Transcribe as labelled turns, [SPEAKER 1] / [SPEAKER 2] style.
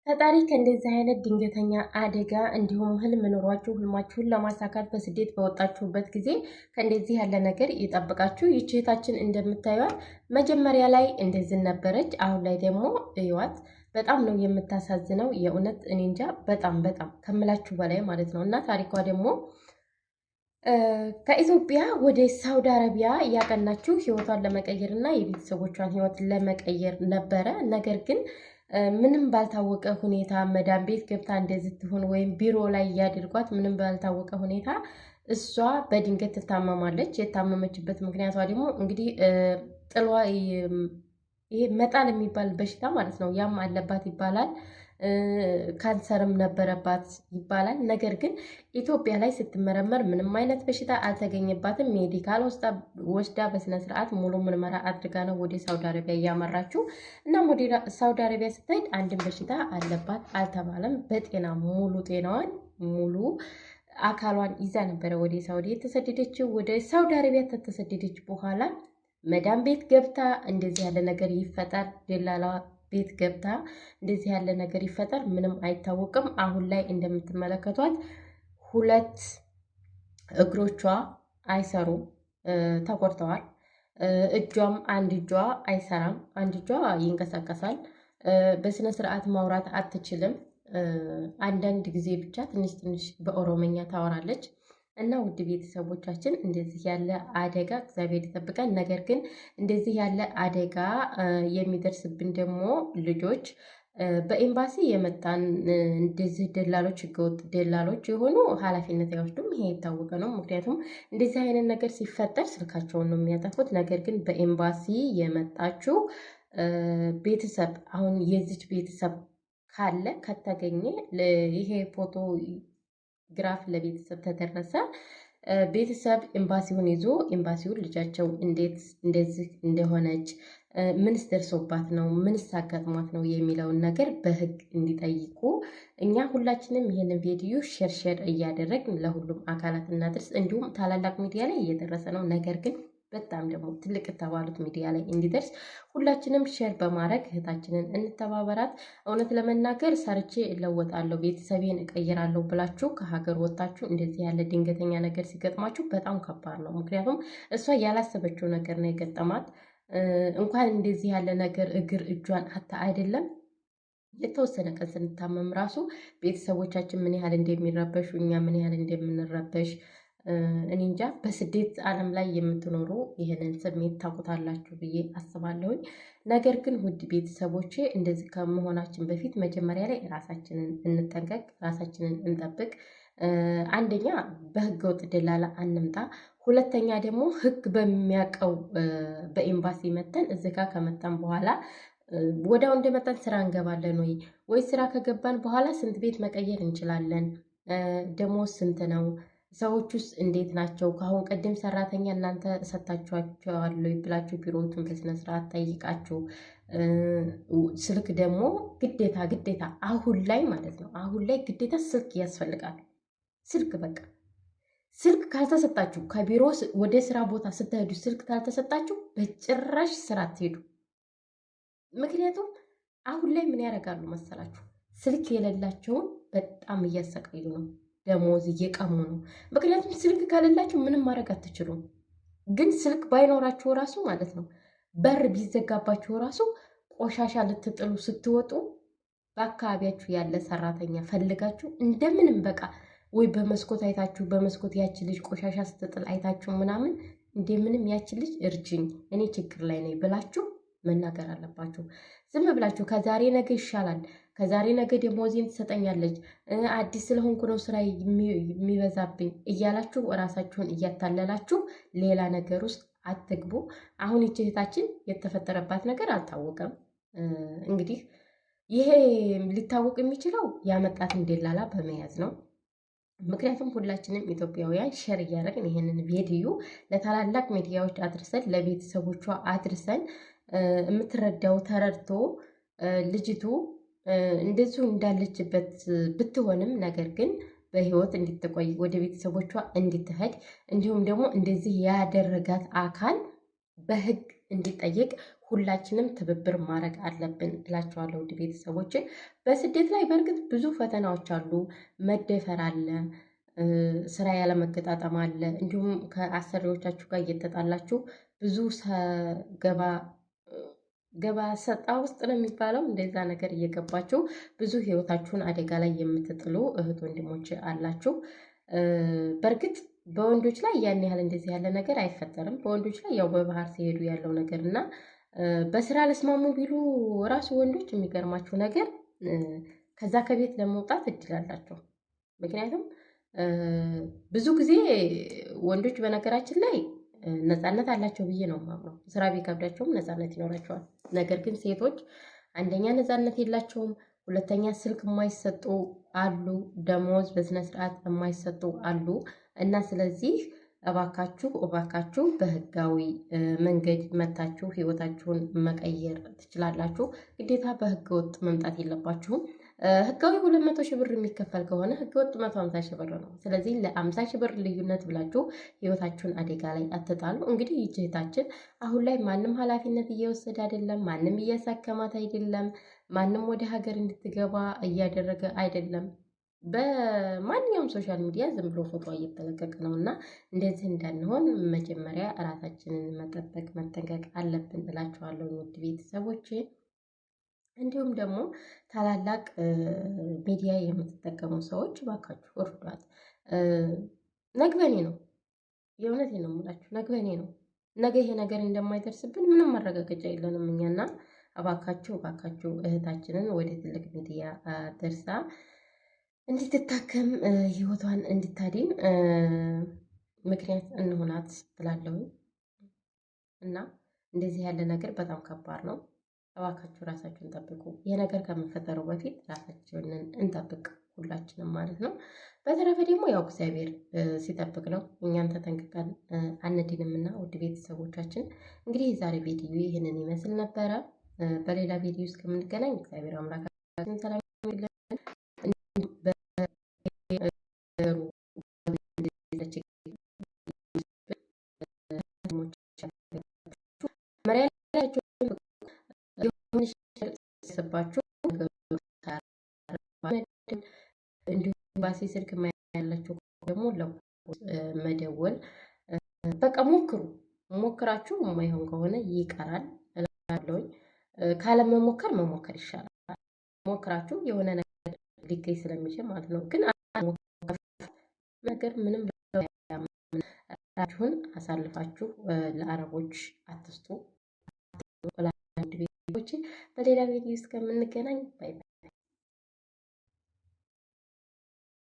[SPEAKER 1] ፈጣሪ ከእንደዚህ አይነት ድንገተኛ አደጋ እንዲሁም ህልም ኖሯችሁ ህልማችሁን ለማሳካት በስደት በወጣችሁበት ጊዜ ከእንደዚህ ያለ ነገር ይጠብቃችሁ። ይህች እህታችን እንደምታዩት መጀመሪያ ላይ እንደዚህ ነበረች። አሁን ላይ ደግሞ እዩዋት። በጣም ነው የምታሳዝነው። የእውነት እኔ እንጃ በጣም ከምላችሁ በላይ ማለት ነው። እና ታሪኳ ደግሞ ከኢትዮጵያ ወደ ሳውዲ አረቢያ ያቀናችው ህይወቷን ለመቀየር እና የቤተሰቦቿን ህይወት ለመቀየር ነበረ። ነገር ግን ምንም ባልታወቀ ሁኔታ መዳም ቤት ገብታ እንደዚህ ትሆን ወይም ቢሮ ላይ እያደርጓት ምንም ባልታወቀ ሁኔታ እሷ በድንገት ትታመማለች። የታመመችበት ምክንያቷ ደግሞ እንግዲህ ጥሏ ይሄ መጣል የሚባል በሽታ ማለት ነው። ያም አለባት ይባላል። ካንሰርም ነበረባት ይባላል። ነገር ግን ኢትዮጵያ ላይ ስትመረመር ምንም አይነት በሽታ አልተገኘባትም። ሜዲካል ወስዳ በስነ ስርዓት ሙሉ ምርመራ አድርጋ ነው ወደ ሳውዲ አረቢያ እያመራችው። እናም ወደ ሳውዲ አረቢያ ስትሄድ አንድም በሽታ አለባት አልተባለም። በጤና ሙሉ ጤናዋን ሙሉ አካሏን ይዛ ነበረ ወደ ሳውዲ የተሰደደችው። ወደ ሳውዲ አረቢያ ከተሰደደች በኋላ መዳም ቤት ገብታ እንደዚህ ያለ ነገር ይፈጠር ደላላ ቤት ገብታ እንደዚህ ያለ ነገር ይፈጠር ምንም አይታወቅም። አሁን ላይ እንደምትመለከቷት ሁለት እግሮቿ አይሰሩም፣ ተቆርጠዋል። እጇም አንድ እጇ አይሰራም፣ አንድ እጇ ይንቀሳቀሳል። በስነ ስርዓት ማውራት አትችልም። አንዳንድ ጊዜ ብቻ ትንሽ በኦሮመኛ ታወራለች። እና ውድ ቤተሰቦቻችን እንደዚህ ያለ አደጋ እግዚአብሔር ይጠብቀን። ነገር ግን እንደዚህ ያለ አደጋ የሚደርስብን ደግሞ ልጆች በኤምባሲ የመጣን እንደዚህ ደላሎች፣ ህገወጥ ደላሎች የሆኑ ኃላፊነት አይወስዱም። ይሄ የታወቀ ነው። ምክንያቱም እንደዚህ አይነት ነገር ሲፈጠር ስልካቸውን ነው የሚያጠፉት። ነገር ግን በኤምባሲ የመጣችው ቤተሰብ አሁን የዚች ቤተሰብ ካለ ከተገኘ ይሄ ፎቶ ግራፍ ለቤተሰብ ተደረሰ። ቤተሰብ ኤምባሲውን ይዞ ኤምባሲውን ልጃቸው እንዴት እንደዚህ እንደሆነች ምንስ ደርሶባት ነው ምንስ አጋጥሟት ነው የሚለውን ነገር በህግ እንዲጠይቁ እኛ ሁላችንም ይህንን ቪዲዮ ሼር እያደረግን ለሁሉም አካላት እናድርስ። እንዲሁም ታላላቅ ሚዲያ ላይ እየደረሰ ነው። ነገር ግን በጣም ደግሞ ትልቅ የተባሉት ሚዲያ ላይ እንዲደርስ ሁላችንም ሼር በማድረግ እህታችንን እንተባበራት። እውነት ለመናገር ሰርቼ እለወጣለሁ፣ ቤተሰቤን እቀይራለሁ ብላችሁ ከሀገር ወጣችሁ እንደዚህ ያለ ድንገተኛ ነገር ሲገጥማችሁ በጣም ከባድ ነው። ምክንያቱም እሷ ያላሰበችው ነገር ነው የገጠማት። እንኳን እንደዚህ ያለ ነገር እግር እጇን አታ አይደለም የተወሰነ ቀን ስንታመም ራሱ ቤተሰቦቻችን ምን ያህል እንደሚረበሹ እኛ ምን ያህል እንደምንረበሽ እኔ እንጃ። በስደት ዓለም ላይ የምትኖሩ ይህንን ስሜት ታውቁታላችሁ ብዬ አስባለሁኝ። ነገር ግን ውድ ቤተሰቦቼ እንደዚህ ከመሆናችን በፊት መጀመሪያ ላይ ራሳችንን እንጠንቀቅ፣ ራሳችንን እንጠብቅ። አንደኛ በህገ ወጥ ደላላ አንምጣ። ሁለተኛ ደግሞ ህግ በሚያውቀው በኤምባሲ መተን እዚህ ጋር ከመጣን በኋላ ወዲያው እንደመጣን ስራ እንገባለን ወይ ስራ ከገባን በኋላ ስንት ቤት መቀየር እንችላለን? ደሞዝ ስንት ነው? ሰዎች ውስጥ እንዴት ናቸው? ከአሁን ቀደም ሰራተኛ እናንተ ሰጥታችኋቸዋል ብላችሁ ቢሮዎቹን በስነ ስርዓት ጠይቃችሁ። ስልክ ደግሞ ግዴታ አሁን ላይ ማለት ነው፣ አሁን ላይ ግዴታ ስልክ ያስፈልጋል። ስልክ በቃ ስልክ ካልተሰጣችሁ ከቢሮ ወደ ስራ ቦታ ስትሄዱ ስልክ ካልተሰጣችሁ በጭራሽ ስራ አትሄዱ። ምክንያቱም አሁን ላይ ምን ያደርጋሉ መሰላችሁ? ስልክ የሌላቸውን በጣም እያሰቃዩ ነው፣ ደሞዝ እየቀሙ ነው። ምክንያቱም ስልክ ካሌላችሁ ምንም ማድረግ አትችሉም። ግን ስልክ ባይኖራችሁ ራሱ ማለት ነው በር ቢዘጋባችሁ ራሱ ቆሻሻ ልትጥሉ ስትወጡ በአካባቢያችሁ ያለ ሰራተኛ ፈልጋችሁ እንደምንም በቃ ወይ በመስኮት አይታችሁ በመስኮት ያቺ ልጅ ቆሻሻ ስትጥል አይታችሁ ምናምን እንደምንም ያቺ ልጅ እርጅኝ እኔ ችግር ላይ ነኝ ብላችሁ መናገር አለባችሁ። ዝም ብላችሁ ከዛሬ ነገ ይሻላል፣ ከዛሬ ነገ ደሞዜን ትሰጠኛለች፣ አዲስ ስለሆንኩ ነው ስራ የሚበዛብኝ እያላችሁ እራሳችሁን እያታለላችሁ ሌላ ነገር ውስጥ አትግቡ። አሁን ይህች እህታችን የተፈጠረባት ነገር አልታወቀም። እንግዲህ ይሄ ሊታወቅ የሚችለው ያመጣትን ደላላ በመያዝ ነው። ምክንያቱም ሁላችንም ኢትዮጵያውያን ሸር እያደረግን ይሄንን ቪዲዮ ለታላላቅ ሚዲያዎች አድርሰን ለቤተሰቦቿ አድርሰን የምትረዳው ተረድቶ ልጅቱ እንደዚሁ እንዳለችበት ብትሆንም ነገር ግን በህይወት እንድትቆይ ወደ ቤተሰቦቿ እንድትሄድ እንዲሁም ደግሞ እንደዚህ ያደረጋት አካል በህግ እንዲጠየቅ ሁላችንም ትብብር ማድረግ አለብን እላቸዋለሁ ውድ ቤተሰቦች። በስደት ላይ በእርግጥ ብዙ ፈተናዎች አሉ። መደፈር አለ፣ ስራ ያለመገጣጠም አለ። እንዲሁም ከአሰሪዎቻችሁ ጋር እየተጣላችሁ ብዙ ገባ ሰጣ ውስጥ ነው የሚባለው፣ እንደዛ ነገር እየገባችሁ ብዙ ህይወታችሁን አደጋ ላይ የምትጥሉ እህት ወንድሞች አላችሁ። በእርግጥ በወንዶች ላይ ያን ያህል እንደዚህ ያለ ነገር አይፈጠርም። በወንዶች ላይ ያው በባህር ሲሄዱ ያለው ነገር እና በስራ ለስማሙ ቢሉ ራሱ ወንዶች የሚገርማችሁ ነገር ከዛ ከቤት ለመውጣት እድል አላቸው። ምክንያቱም ብዙ ጊዜ ወንዶች በነገራችን ላይ ነፃነት አላቸው ብዬ ነው የማምነው። ስራ ቢከብዳቸውም ነፃነት ይኖራቸዋል። ነገር ግን ሴቶች አንደኛ ነፃነት የላቸውም፣ ሁለተኛ ስልክ የማይሰጡ አሉ፣ ደሞዝ በስነ ስርዓት የማይሰጡ አሉ። እና ስለዚህ እባካችሁ በህጋዊ መንገድ መታችሁ ህይወታችሁን መቀየር ትችላላችሁ። ግዴታ በህገ ወጥ መምጣት የለባችሁም። ህጋዊ 200 ሺህ ብር የሚከፈል ከሆነ ህገ ወጥ 150 ሺህ ብር ነው። ስለዚህ ለ50 ሺህ ብር ልዩነት ብላችሁ ህይወታችሁን አደጋ ላይ አትጣሉ። እንግዲህ ይህች እህታችን አሁን ላይ ማንም ኃላፊነት እየወሰደ አይደለም፣ ማንም እያሳከማት አይደለም፣ ማንም ወደ ሀገር እንድትገባ እያደረገ አይደለም። በማንኛውም ሶሻል ሚዲያ ዝም ብሎ ፎቶ እየተለቀቀ ነው እና እንደዚህ እንዳንሆን መጀመሪያ እራሳችንን መጠበቅ መጠንቀቅ አለብን እላችኋለሁ ውድ ቤተሰቦቼ። እንዲሁም ደግሞ ታላላቅ ሚዲያ የምትጠቀሙ ሰዎች ባካችሁ እርዷት። ነግበኔ ነው፣ የእውነቴ ነው የምላችሁ፣ ነግበኔ ነው። ነገ ይሄ ነገር እንደማይደርስብን ምንም ማረጋገጫ የለንም እኛና እባካችሁ እህታችንን ወደ ትልቅ ሚዲያ ደርሳ እንድትታከም ህይወቷን እንድታድን ምክንያት እንሆናት ብላለሁ። እና እንደዚህ ያለ ነገር በጣም ከባድ ነው። እባካችሁ ራሳችሁን ጠብቁ። ይህ ነገር ከመፈጠረው በፊት ራሳችንን እንጠብቅ ሁላችንም ማለት ነው። በተረፈ ደግሞ ያው እግዚአብሔር ሲጠብቅ ነው፣ እኛም ተጠንቅቀን አንድንም እና ውድ ቤተሰቦቻችን እንግዲህ የዛሬ ቪዲዮ ይህንን ይመስል ነበረ። በሌላ ቪዲዮ እስከምንገናኝ እግዚአብሔር አምላካችን ሰላም ባችሁ እንዲሁም ባሴ ስልክ ያላችሁ ደግሞ መደወል በቃ ሞክራችሁ የማይሆን ከሆነ ይቀራል እላለሁኝ። ካለመሞከር መሞከር ይሻላል። ሞክራችሁ የሆነ ነገር ሊገኝ ስለሚችል ማለት ነው። ግን ነገር ምንም ራችሁን አሳልፋችሁ ለአረቦች አትስጡ። በሌላ ቪዲዮ እስከምንገናኝ ባይ ባይ።